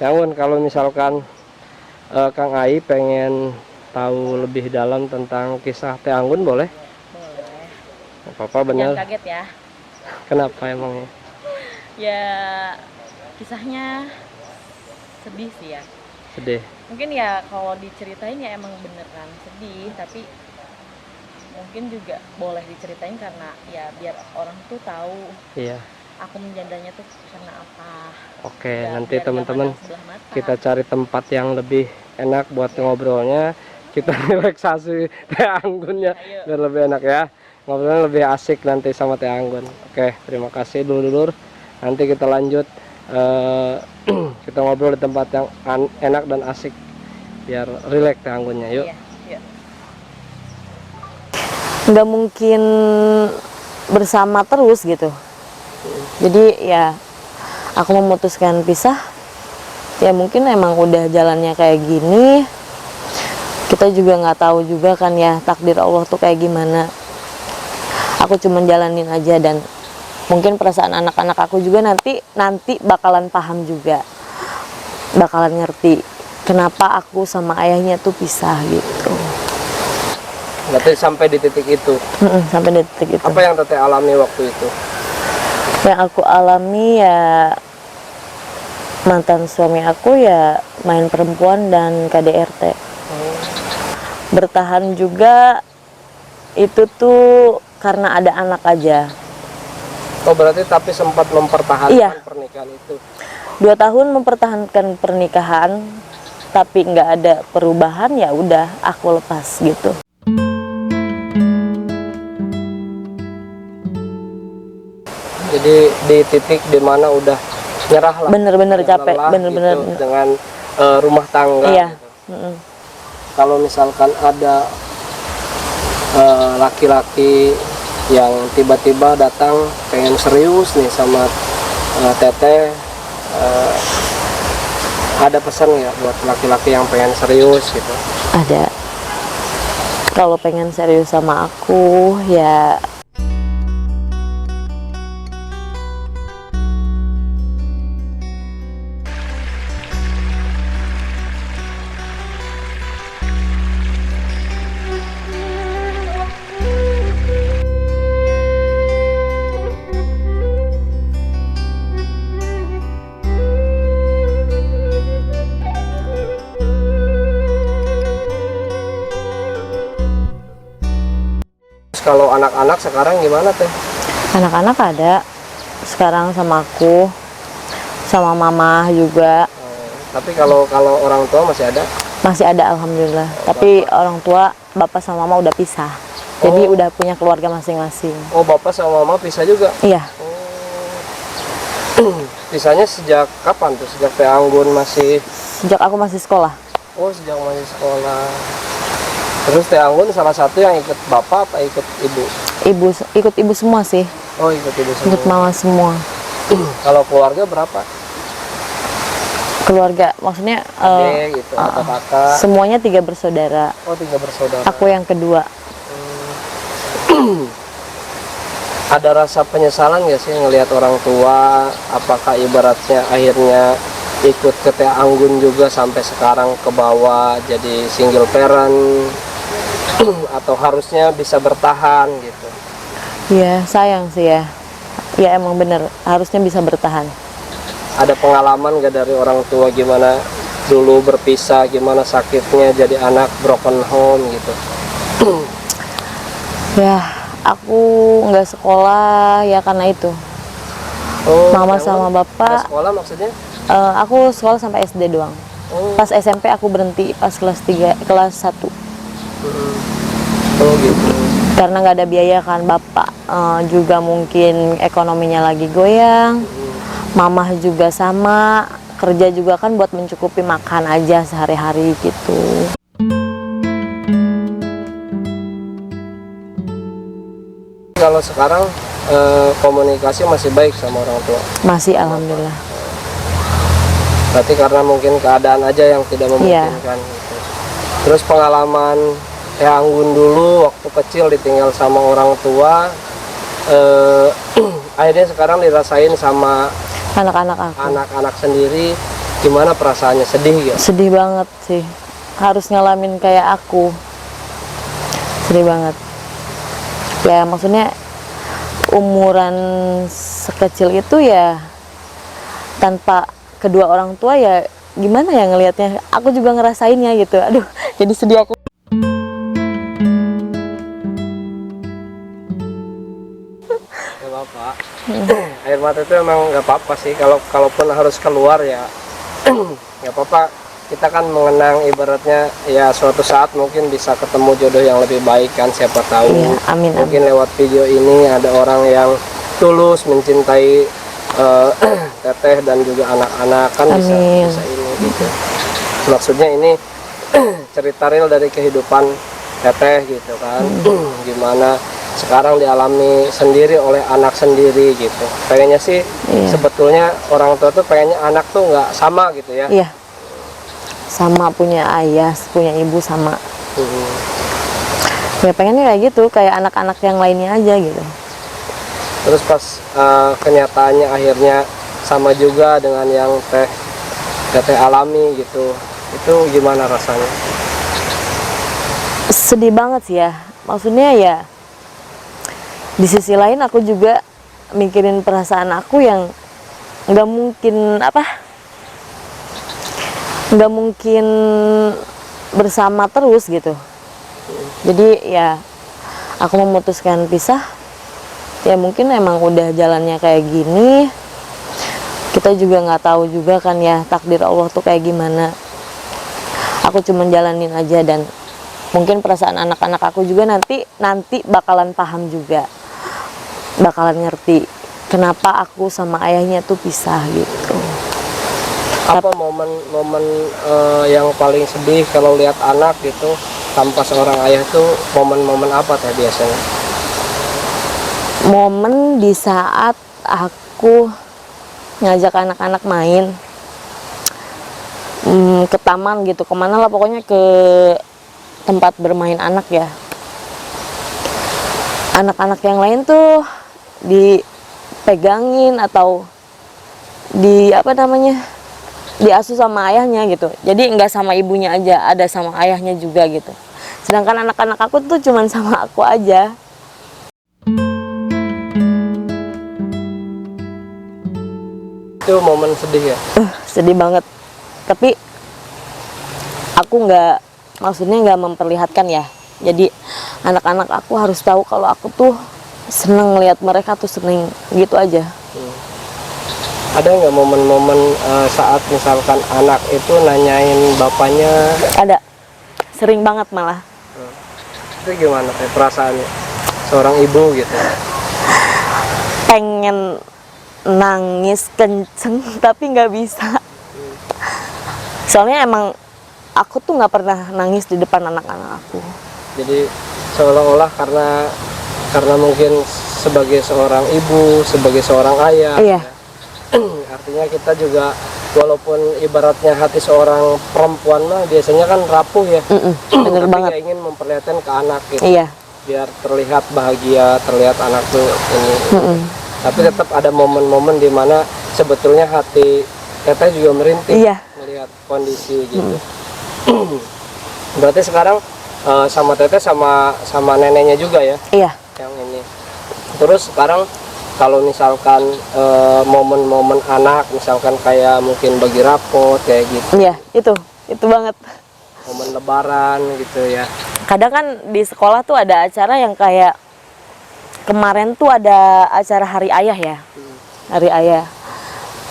Namun kalau misalkan Kang Ai pengen tahu lebih dalam tentang kisah Teh Anggun boleh? Boleh. Apa bener? Jangan kaget ya. Kenapa emangnya? Ya kisahnya sedih sih ya. Sedih. Mungkin ya kalau diceritain ya emang beneran sedih, tapi mungkin juga boleh diceritain karena ya biar orang tuh tahu Iya. aku menjandanya tuh karena apa. Oke, Biar nanti gak teman-teman pandang sebelah mata. kita cari tempat yang lebih enak buat ngobrolnya. Kita relaksasi Teh Anggunnya Ayo. biar lebih enak ya. Ngobrolnya lebih asik nanti sama Teh Anggun. Oke, terima kasih dulur-dulur. Nanti kita lanjut kita ngobrol di tempat yang enak dan asik biar rileks Teh Anggunnya. Yuk. Iya, yuk. Nggak mungkin bersama terus gitu. Jadi ya aku memutuskan pisah. Ya mungkin emang udah jalannya kayak gini. Kita juga nggak tahu juga kan ya takdir Allah tuh kayak gimana. Aku cuma jalanin aja dan mungkin perasaan anak-anak aku juga nanti bakalan paham juga, bakalan ngerti kenapa aku sama ayahnya tuh pisah gitu. Berarti sampai di titik itu. Sampai di titik itu. Apa yang Teteh alami waktu itu? Yang aku alami ya mantan suami aku ya main perempuan dan KDRT. Bertahan juga itu tuh karena ada anak aja. Oh berarti tapi sempat mempertahankan Iya. pernikahan itu. 2 tahun mempertahankan pernikahan tapi nggak ada perubahan, ya udah aku lepas gitu. Jadi di titik dimana udah nyerah lah. Bener-bener Udah capek, lelah bener-bener. gitu dengan rumah tangga. Iya. Gitu. Kalau misalkan ada laki-laki yang tiba-tiba datang pengen serius nih sama Teteh, ada pesan ya buat laki-laki yang pengen serius gitu? Ada. Kalau pengen serius sama aku ya Kalau anak-anak sekarang gimana Teh? anak-anak ada sekarang sama aku, sama mama juga. Tapi kalau orang tua masih ada? Masih ada alhamdulillah. Tapi orang tua bapak sama mama udah pisah. Jadi udah punya keluarga masing-masing. Oh bapak sama mama pisah juga? Iya. Pisahnya sejak kapan tuh? Sejak Teh Anggun masih? Sejak aku masih sekolah. Oh sejak masih sekolah. Terus Teh Anggun salah satu yang ikut bapak apa ikut ibu? Ikut ibu semua sih. Oh ikut ibu semua. Ikut mama semua. Kalau keluarga berapa? Keluarga maksudnya Adik gitu atau kakak? semuanya 3 bersaudara. Oh 3 bersaudara. Aku yang kedua. Ada rasa penyesalan nggak sih ngelihat orang tua? Apakah ibaratnya akhirnya ikut ke Teh Anggun juga sampai sekarang ke bawah jadi single parent? Atau harusnya bisa bertahan gitu? Iya sayang sih ya. Ya emang bener harusnya bisa bertahan. Ada pengalaman nggak dari orang tua gimana dulu berpisah, gimana sakitnya jadi anak broken home gitu? Ya aku nggak sekolah ya karena itu. Oh, Mama Teh sama Anggun bapak. nggak sekolah maksudnya? Aku sekolah sampai SD doang. Oh, Pas SMP aku berhenti pas kelas 1 oh gitu. karena nggak ada biaya kan. Bapak juga mungkin ekonominya lagi goyang. Mamah juga sama, kerja juga kan buat mencukupi makan aja sehari-hari gitu. Kalau sekarang komunikasi masih baik sama orang tua? Masih alhamdulillah. Berarti karena mungkin keadaan aja yang tidak memungkinkan gitu. Terus pengalaman Teh Anggun dulu waktu kecil ditinggal sama orang tua, akhirnya sekarang dirasain sama Anak-anak aku. anak-anak sendiri. Gimana perasaannya, sedih ya? Sedih banget sih, harus ngalamin kayak aku. Sedih banget ya, maksudnya umuran sekecil itu ya tanpa kedua orang tua ya gimana ya ngelihatnya. Aku juga ngerasainnya gitu, aduh jadi sedih aku. Gak apa-apa. Air mata itu emang nggak apa-apa sih, kalaupun harus keluar ya nggak apa-apa. Kita kan mengenang ibaratnya ya suatu saat mungkin bisa ketemu jodoh yang lebih baik kan, siapa tahu. Iya, amin, Mungkin lewat video ini ada orang yang tulus mencintai teteh dan juga anak-anak kan, bisa Amin. ini gitu. Maksudnya ini cerita real dari kehidupan teteh gitu kan. Gimana sekarang dialami sendiri oleh anak sendiri gitu. Pengennya sih Iya. sebetulnya orang tua tuh pengennya anak tuh nggak sama gitu ya. Iya, sama punya ayah, punya ibu sama. Ya pengennya kayak gitu, kayak anak-anak yang lainnya aja gitu. Terus pas kenyataannya akhirnya sama juga dengan yang teteh alami gitu, itu gimana rasanya? Sedih banget sih ya, maksudnya ya di sisi lain aku juga mikirin perasaan aku yang nggak mungkin bersama terus gitu. Jadi ya aku memutuskan pisah, ya mungkin emang udah jalannya kayak gini. Kita juga nggak tahu juga kan ya takdir Allah tuh kayak gimana. Aku cuma jalanin aja, dan mungkin perasaan anak-anak aku juga nanti bakalan paham juga, bakalan ngerti kenapa aku sama ayahnya tuh pisah gitu. Apa momen-momen yang paling sedih kalau lihat anak gitu tanpa seorang ayah tuh momen-momen apa teh biasanya? Momen di saat aku ngajak anak-anak main ke taman gitu, kemana lah pokoknya, ke tempat bermain anak ya. Anak-anak yang lain tuh dipegangin atau diasuh sama ayahnya gitu. Jadi nggak sama ibunya aja, ada sama ayahnya juga gitu. Sedangkan anak-anak aku tuh cuman sama aku aja. Itu momen sedih ya? Sedih banget. Tapi aku maksudnya nggak memperlihatkan ya. Jadi anak-anak aku harus tahu kalau aku tuh seneng ngelihat mereka tuh seneng gitu aja. Ada nggak momen-momen saat misalkan anak itu nanyain bapaknya? Ada, sering banget malah. Itu gimana kayak perasaannya seorang ibu gitu? Pengen nangis kenceng tapi nggak bisa. Soalnya emang aku tuh nggak pernah nangis di depan anak-anak aku. Jadi seolah-olah karena mungkin sebagai seorang ibu, sebagai seorang ayah, Iya. artinya kita juga walaupun ibaratnya hati seorang perempuan mah biasanya kan rapuh ya, Bener tapi banget. nggak ingin memperlihatkan ke anak gitu, Iya. biar terlihat bahagia, terlihat anak tuh ini. Tapi tetap ada momen-momen di mana sebetulnya hati teteh juga merintih Iya. melihat kondisi gitu. Berarti sekarang sama teteh sama neneknya juga ya Iya. yang ini. Terus sekarang kalau misalkan momen-momen anak, misalkan kayak mungkin bagi rapot kayak gitu, Iya, itu banget. momen lebaran gitu ya. Kadang kan di sekolah tuh ada acara yang kayak kemarin tuh ada acara Hari Ayah ya. Hari Ayah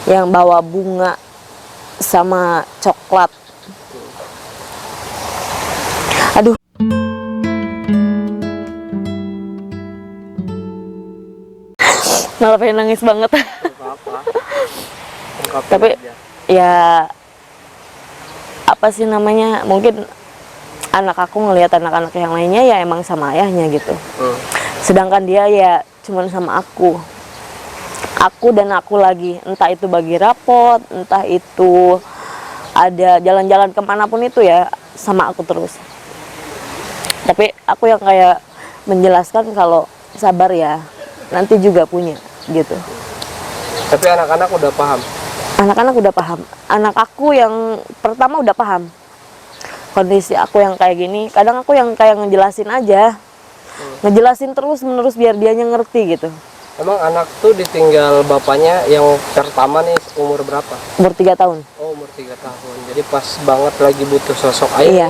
yang bawa bunga sama coklat. Aduh. Malah pengen nangis banget. Apa-apa. Ungkapin Tapi aja. ya apa sih namanya, mungkin anak aku ngelihat anak-anak yang lainnya ya emang sama ayahnya gitu. Sedangkan dia ya cuman sama aku dan aku lagi, entah itu bagi rapot, entah itu ada jalan-jalan kemanapun itu ya sama aku terus. Tapi aku yang kayak menjelaskan kalau sabar ya, nanti juga punya gitu. Tapi anak-anak udah paham. Anak-anak udah paham. Anak aku yang pertama udah paham kondisi aku yang kayak gini. Kadang aku yang kayak ngejelasin aja, ngejelasin terus menerus biar dianya ngerti gitu. Emang anak tuh ditinggal bapaknya yang pertama nih umur berapa? Umur 3 tahun. Oh, umur 3 tahun. Jadi pas banget lagi butuh sosok ayah. Iya,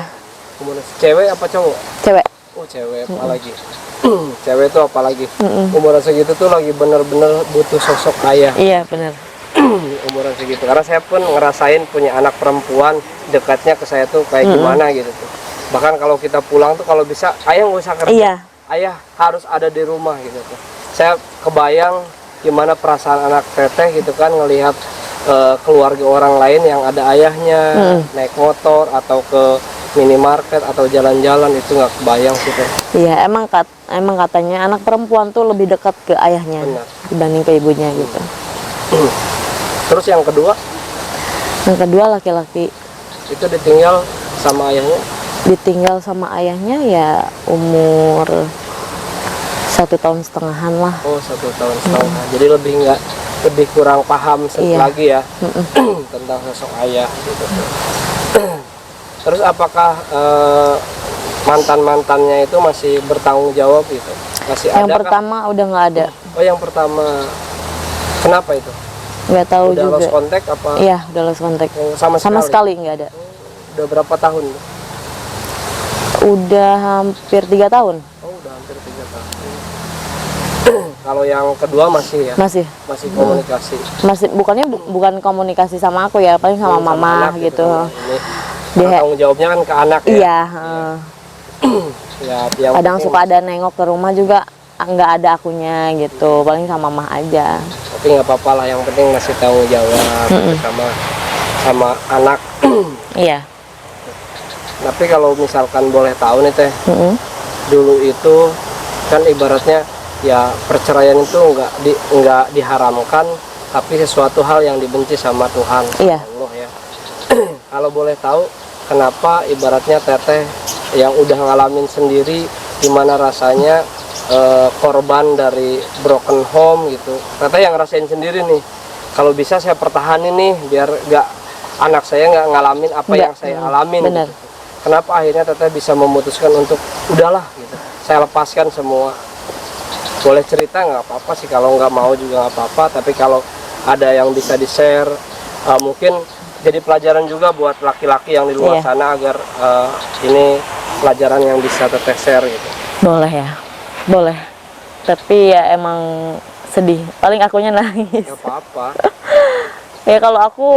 Umur cewek apa cowok? cewek. Oh, cewek apalagi. Cewek tuh apalagi. Umur segitu tuh lagi bener-bener butuh sosok ayah. Iya, bener. Umuran segitu. Karena saya pun ngerasain punya anak perempuan, dekatnya ke saya tuh kayak gimana gitu tuh. Bahkan kalau kita pulang tuh kalau bisa ayah nggak usah kerja. Iya, Ayah harus ada di rumah gitu tuh. Saya kebayang gimana perasaan anak teteh gitu kan ngelihat keluarga orang lain yang ada ayahnya naik motor atau ke minimarket atau jalan-jalan, itu nggak kebayang sih Teh. iya, emang katanya anak perempuan tuh lebih dekat ke ayahnya Benar. dibanding ke ibunya gitu. Terus yang kedua Yang kedua laki-laki itu ditinggal sama ayahnya. ditinggal sama ayahnya ya umur 1,5 tahun lah. Oh, 1 tahun setengah. Jadi lebih kurang paham Iya. lagi ya tentang sosok ayah gitu. Terus apakah mantan-mantannya itu masih bertanggung jawab gitu? Masih Yang ada kah? pertama udah nggak ada, Oh, yang pertama. Kenapa itu? nggak tahu Udah juga. lost contact apa? Iya, udah lost contact. Oh, sama Sama sekali. sekali nggak ada. Udah berapa tahun? Udah hampir 3 tahun. Oh, udah hampir 3 tahun. Kalau yang kedua masih ya? Masih Komunikasi. bukan komunikasi sama aku ya, paling sama mama anak gitu. Ini Dia- karena tanggung jawabnya kan ke anak ya. Iya, Ya, yang kadang penting- suka ada nengok ke rumah juga nggak ada akunya gitu, paling sama mama aja. Tapi nggak apa-apa lah, yang penting masih tanggung jawab sama anak. Iya. Tapi kalau misalkan boleh tahu nih Teh, Mm-mm. dulu itu kan ibaratnya ya perceraian itu nggak diharamkan, tapi sesuatu hal yang dibenci sama Tuhan. Iya. Allah ya. Kalau boleh tahu kenapa ibaratnya Teteh yang udah ngalamin sendiri gimana rasanya korban dari broken home gitu. Teteh yang ngerasain sendiri nih. Kalau bisa saya pertahanin nih biar anak saya nggak ngalamin apa Nggak, yang saya alamin. bener. Gitu. Kenapa akhirnya Teteh bisa memutuskan untuk udahlah gitu. Saya lepaskan semua. Boleh cerita nggak apa-apa sih, kalau nggak mau juga nggak apa-apa. Tapi kalau ada yang bisa di-share, mungkin jadi pelajaran juga buat laki-laki yang di luar Iya. sana agar ini pelajaran yang bisa Teteh share gitu. Boleh ya, boleh. Tapi ya emang sedih. Paling akunya nangis. Nggak apa-apa. Ya kalau aku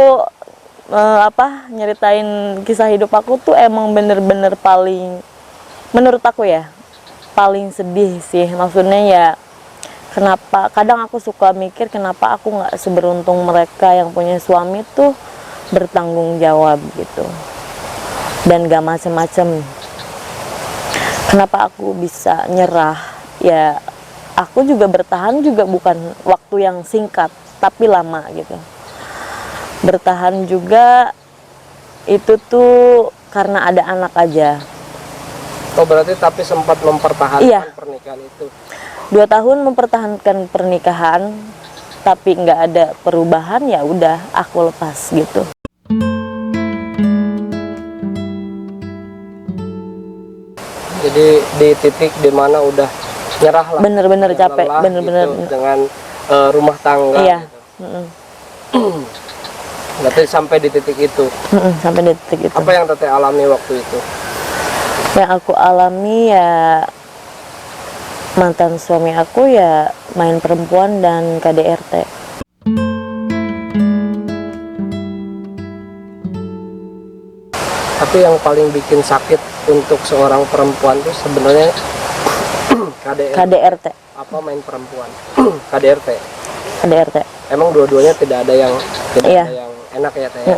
nyeritain kisah hidup aku tuh emang bener-bener paling, menurut aku ya, paling sedih sih. Maksudnya ya, kenapa kadang aku suka mikir kenapa aku nggak seberuntung mereka yang punya suami tuh bertanggung jawab gitu dan gak macem-macem. Kenapa aku bisa nyerah? Ya aku juga bertahan juga bukan waktu yang singkat tapi lama gitu. Bertahan juga itu tuh karena ada anak aja. Oh, berarti tapi sempat mempertahankan Iya. pernikahan itu. 2 tahun mempertahankan pernikahan tapi nggak ada perubahan, ya udah aku lepas gitu. Jadi di titik dimana udah nyerah lah. Bener-bener Udah capek, lelah bener-bener. gitu dengan rumah tangga. Iya. Gitu. Mm-mm. Berarti sampai di titik itu. Sampai di titik itu. Apa yang Teteh alami waktu itu? Yang aku alami ya, mantan suami aku ya main perempuan dan KDRT. Tapi yang paling bikin sakit untuk seorang perempuan itu sebenarnya KDRT. apa main perempuan. KDRT. KDRT. Emang dua-duanya tidak ada yang Iya. ada yang enak ya Teh ya?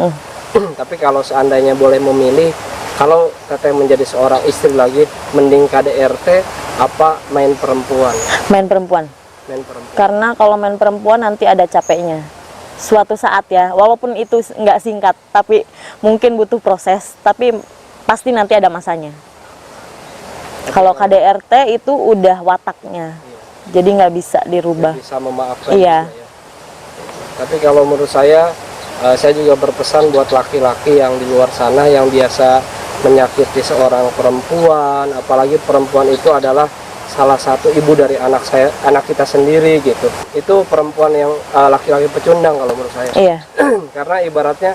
Tapi kalau seandainya boleh memilih, kalau Teteh menjadi seorang istri lagi, mending KDRT apa main perempuan? Main perempuan. Main perempuan. Karena kalau main perempuan nanti ada capeknya. Suatu saat ya, walaupun itu nggak singkat, tapi mungkin butuh proses, tapi pasti nanti ada masanya. Kalau KDRT itu udah wataknya, jadi nggak bisa dirubah. Bisa memaafkan Iya. juga ya. Tapi kalau menurut saya saya juga berpesan buat laki-laki yang di luar sana yang biasa menyakiti seorang perempuan, apalagi perempuan itu adalah salah satu ibu dari anak kita sendiri gitu. Itu perempuan yang laki-laki pecundang kalau menurut saya. Iya. Karena ibaratnya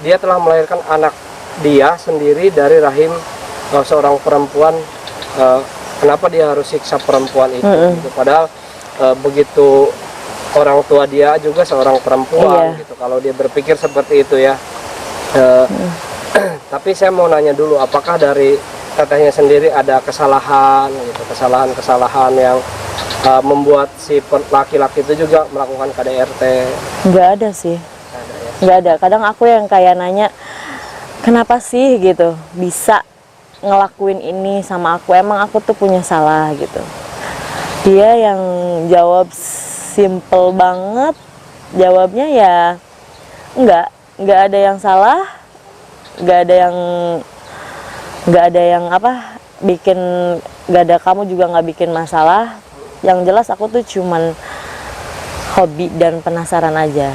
dia telah melahirkan anak dia sendiri dari rahim seorang perempuan. Kenapa dia harus siksa perempuan itu? Gitu. Padahal begitu orang tua dia juga seorang perempuan gitu. Kalau dia berpikir seperti itu ya. Tapi saya mau nanya dulu, apakah dari tetehnya sendiri ada kesalahan gitu, kesalahan yang membuat si laki-laki itu juga melakukan KDRT? Nggak ada sih. Ada ya? Nggak ada. Kadang aku yang kayak nanya, kenapa sih gitu bisa ngelakuin ini sama aku, emang aku tuh punya salah gitu. Dia yang jawab simple banget, jawabnya ya nggak ada yang salah, nggak ada yang apa bikin, nggak ada, kamu juga nggak bikin masalah. Yang jelas aku tuh cuman hobi dan penasaran aja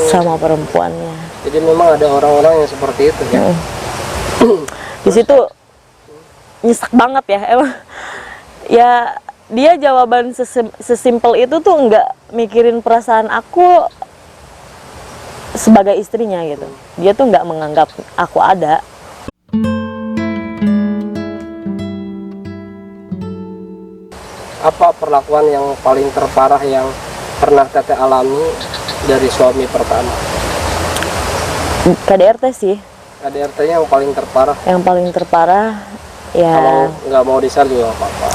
sama perempuannya. Jadi memang ada orang-orang yang seperti itu ya. Di situ nyesek banget ya emang. Ya dia jawaban sesimpel itu tuh nggak mikirin perasaan aku sebagai istrinya gitu. Dia tuh nggak menganggap aku ada. Apa perlakuan yang paling terparah yang pernah Teteh alami dari suami pertama? KDRT sih. KDRT-nya yang paling terparah. Yang paling terparah ya. Kalau nggak mau di-share juga nggak apa-apa.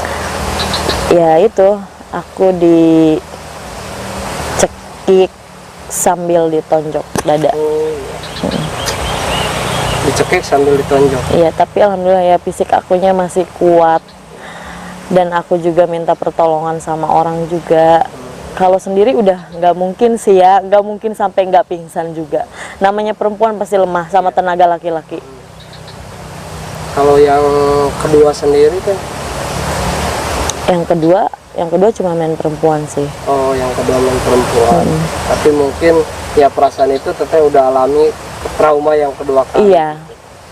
Ya itu, aku dicekik sambil ditonjok dada. Dicekik sambil ditonjok. Iya, tapi alhamdulillah ya fisik akunya masih kuat. Dan aku juga minta pertolongan sama orang juga. Kalau sendiri udah nggak mungkin sih ya, nggak mungkin sampai nggak pingsan juga. Namanya perempuan pasti lemah sama tenaga laki-laki. Kalau yang kedua sendiri kan? Yang kedua cuma main perempuan sih. Oh, yang kedua main perempuan. Tapi mungkin ya perasaan itu Teteh udah alami trauma yang kedua kali. Iya,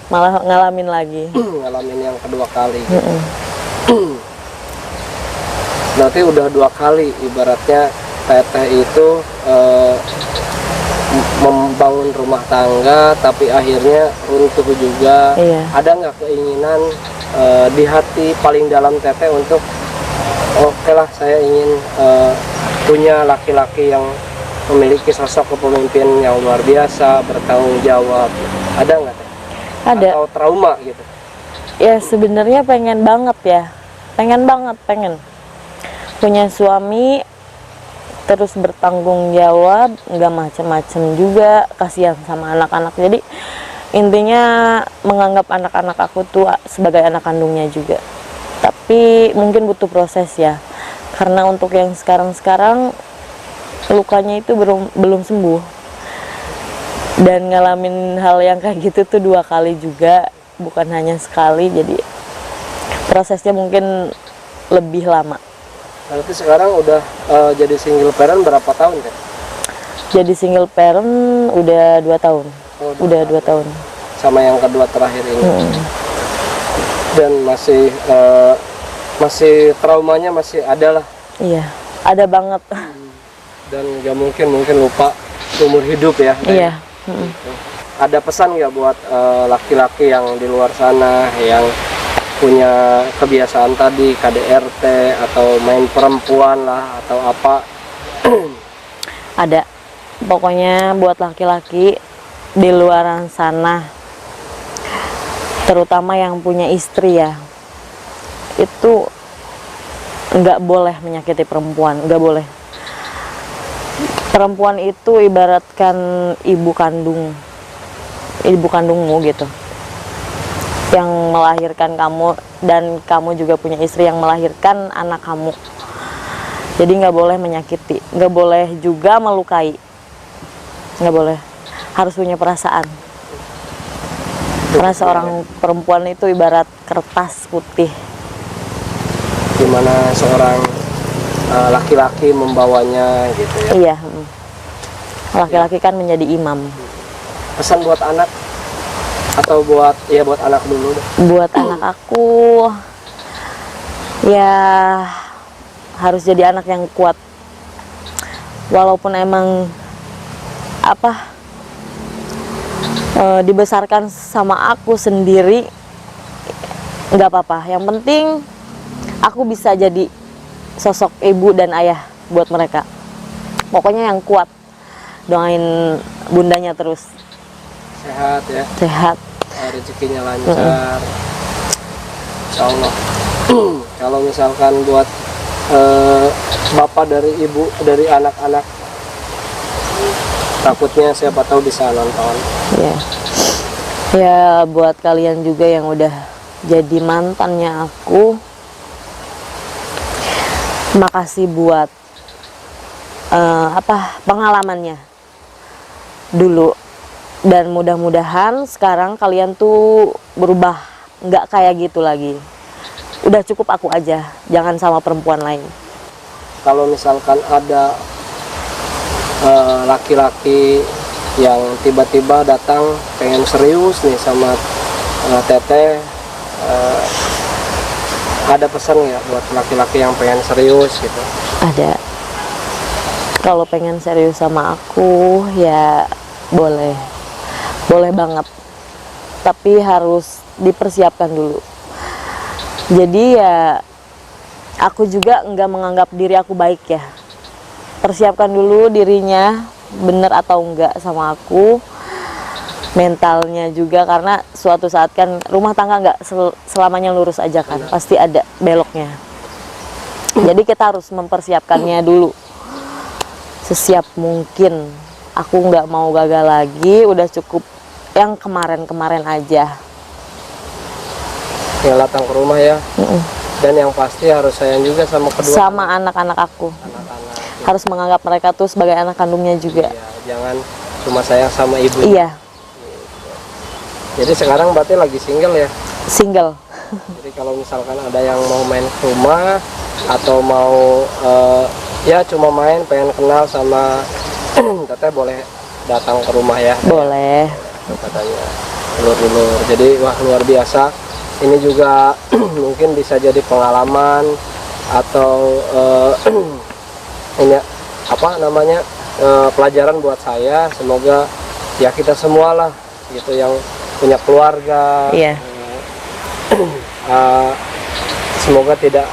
malah ngalamin lagi. Ngalamin yang kedua kali. Berarti udah 2 kali ibaratnya Teteh itu membangun rumah tangga tapi akhirnya runtuh juga. Iya. Ada nggak keinginan di hati paling dalam Teteh untuk oke lah saya ingin punya laki-laki yang memiliki sosok kepemimpinan yang luar biasa, bertanggung jawab? Ada nggak Teh? Ada. Atau trauma gitu? Ya sebenarnya pengen banget ya, pengen punya suami terus bertanggung jawab, nggak macem-macem juga, kasihan sama anak-anak. Jadi intinya menganggap anak-anak aku tuh sebagai anak kandungnya juga. Tapi mungkin butuh proses ya, karena untuk yang sekarang lukanya itu belum sembuh. Dan ngalamin hal yang kayak gitu tuh 2 kali juga, bukan hanya sekali. Jadi prosesnya mungkin lebih lama. Berarti sekarang udah jadi single parent berapa tahun Teh? Jadi single parent udah 2 tahun. Oh, udah 2 tahun. Sama yang kedua terakhir ini. Dan masih traumanya masih ada lah. Iya, ada banget. Dan nggak mungkin lupa seumur hidup ya. Iya. Gitu. Ada pesan nggak buat laki-laki yang di luar sana yang punya kebiasaan tadi KDRT atau main perempuan lah atau apa? Ada. Pokoknya buat laki-laki di luar sana, terutama yang punya istri ya, itu nggak boleh menyakiti perempuan, nggak boleh. Perempuan itu ibaratkan ibu kandungmu gitu, yang melahirkan kamu, dan kamu juga punya istri yang melahirkan anak kamu. Jadi nggak boleh menyakiti, nggak boleh juga melukai, nggak boleh. Harus punya perasaan. Karena seorang perempuan itu ibarat kertas putih. Gimana seorang laki-laki membawanya gitu ya? Iya, Laki-laki kan menjadi imam. Pesan buat anak atau buat anak dulu deh. Buat anak aku, ya harus jadi anak yang kuat. Walaupun emang dibesarkan sama aku sendiri, nggak apa-apa. Yang penting aku bisa jadi sosok ibu dan ayah buat mereka. Pokoknya yang kuat. Doain bundanya terus Sehat ya, sehat. rezekinya lancar. Insya Allah. Kalau misalkan buat bapak dari ibu dari anak-anak, takutnya siapa tahu bisa nonton. Ya, ya buat kalian juga yang udah jadi mantannya aku, makasih buat pengalamannya dulu, dan mudah-mudahan sekarang kalian tuh berubah, nggak kayak gitu lagi. Udah cukup aku aja, jangan sama perempuan lain. Kalau misalkan ada laki-laki yang tiba-tiba datang pengen serius nih sama Teteh, ada pesan nggak buat laki-laki yang pengen serius gitu? Ada. Kalau pengen serius sama aku ya boleh banget, tapi harus dipersiapkan dulu. Jadi ya aku juga nggak menganggap diri aku baik ya. Persiapkan dulu dirinya bener atau enggak sama aku, mentalnya juga, karena suatu saat kan rumah tangga nggak selamanya lurus aja kan, pasti ada beloknya. Jadi kita harus mempersiapkannya dulu sesiap mungkin. Aku nggak mau gagal lagi, udah cukup yang kemarin-kemarin aja. Yang datang ke rumah ya. Dan yang pasti harus sayang juga sama kedua Sama anak-anak aku. anak-anak. Harus menganggap mereka tuh sebagai anak kandungnya juga. Iya, jangan cuma sayang sama ibu. Iya, Jadi sekarang berarti lagi single ya. single. Jadi kalau misalkan ada yang mau main ke rumah atau mau ya cuma main pengen kenal sama Teteh, boleh datang ke rumah ya. Boleh. Katanya dulur-dulur. Jadi wah, luar biasa. Ini juga mungkin bisa jadi pengalaman atau ini pelajaran buat saya. Semoga ya kita semua lah gitu yang punya keluarga. Iya. Semoga tidak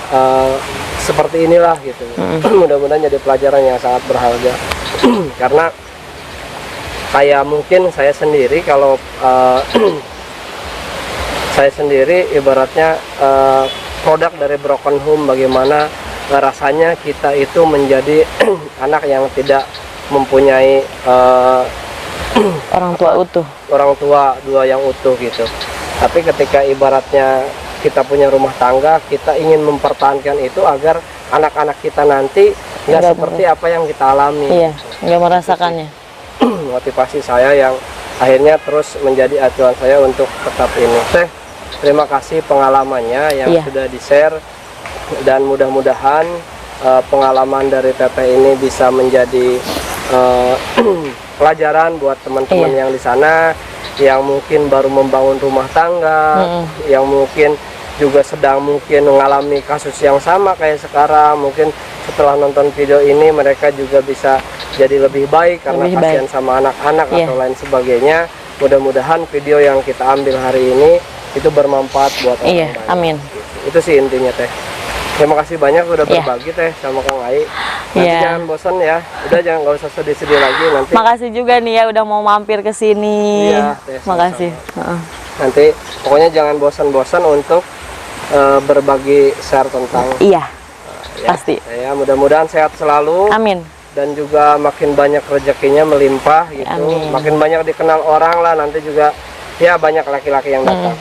seperti inilah gitu. Mudah-mudahan jadi pelajaran yang sangat berharga. Karena kayak mungkin saya sendiri, kalau saya sendiri ibaratnya produk dari broken home, bagaimana rasanya kita itu menjadi anak yang tidak mempunyai Orang tua utuh. orang tua dua yang utuh gitu. Tapi ketika ibaratnya kita punya rumah tangga, kita ingin mempertahankan itu agar anak-anak kita nanti nggak Nggak seperti apa yang kita alami. Iya, nggak merasakannya. Motivasi saya yang akhirnya terus menjadi acuan saya untuk tetap ini. Teh, terima kasih pengalamannya yang Iya. sudah di-share, dan mudah-mudahan pengalaman dari Teteh ini bisa menjadi pelajaran buat teman-teman Iya. yang di sana yang mungkin baru membangun rumah tangga, yang mungkin juga sedang mungkin mengalami kasus yang sama kayak sekarang. Mungkin setelah nonton video ini mereka juga bisa jadi lebih baik karena Lebih kasihan baik. sama anak-anak Iya. atau lain sebagainya. Mudah-mudahan video yang kita ambil hari ini itu bermanfaat buat orang Iya, banyak. amin. Itu sih intinya Teh. Terima kasih banyak udah Iya. berbagi Teh sama Kang Ai. Nanti Iya. jangan bosan ya. Udah, jangan, nggak usah sedih-sedih lagi nanti. Makasih juga nih ya udah mau mampir ke sini. Iya, Teh, Makasih. Nanti pokoknya jangan bosan-bosan untuk berbagi share tentang Iya, ya. pasti. Ya, mudah-mudahan sehat selalu Amin. dan juga makin banyak rezekinya melimpah gitu. Amin. Makin banyak dikenal orang lah, nanti juga ya banyak laki-laki yang datang.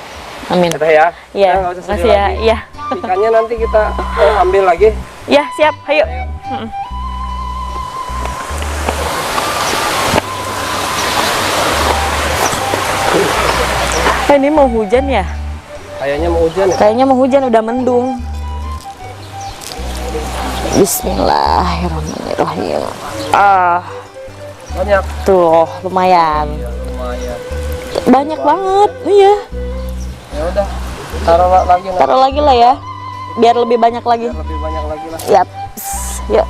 Amin. Teh ya. Iya, Nah, nggak usah sedih makasih ya. lagi. Iya. Ikannya nanti kita ambil lagi. Iya, siap. Ayo. Ini mau hujan ya? Kayaknya mau hujan ya. Kayaknya mau hujan, udah mendung. Bismillahirrahmanirrahim. Banyak. Tuh, lumayan. Iya, lumayan. Banyak banget. Iya. Ya udah, taruh lagi nanti. Taruh lagi lah ya. Biar lebih banyak lagi. Biar lebih banyak lagi lah. Yap. Yuk.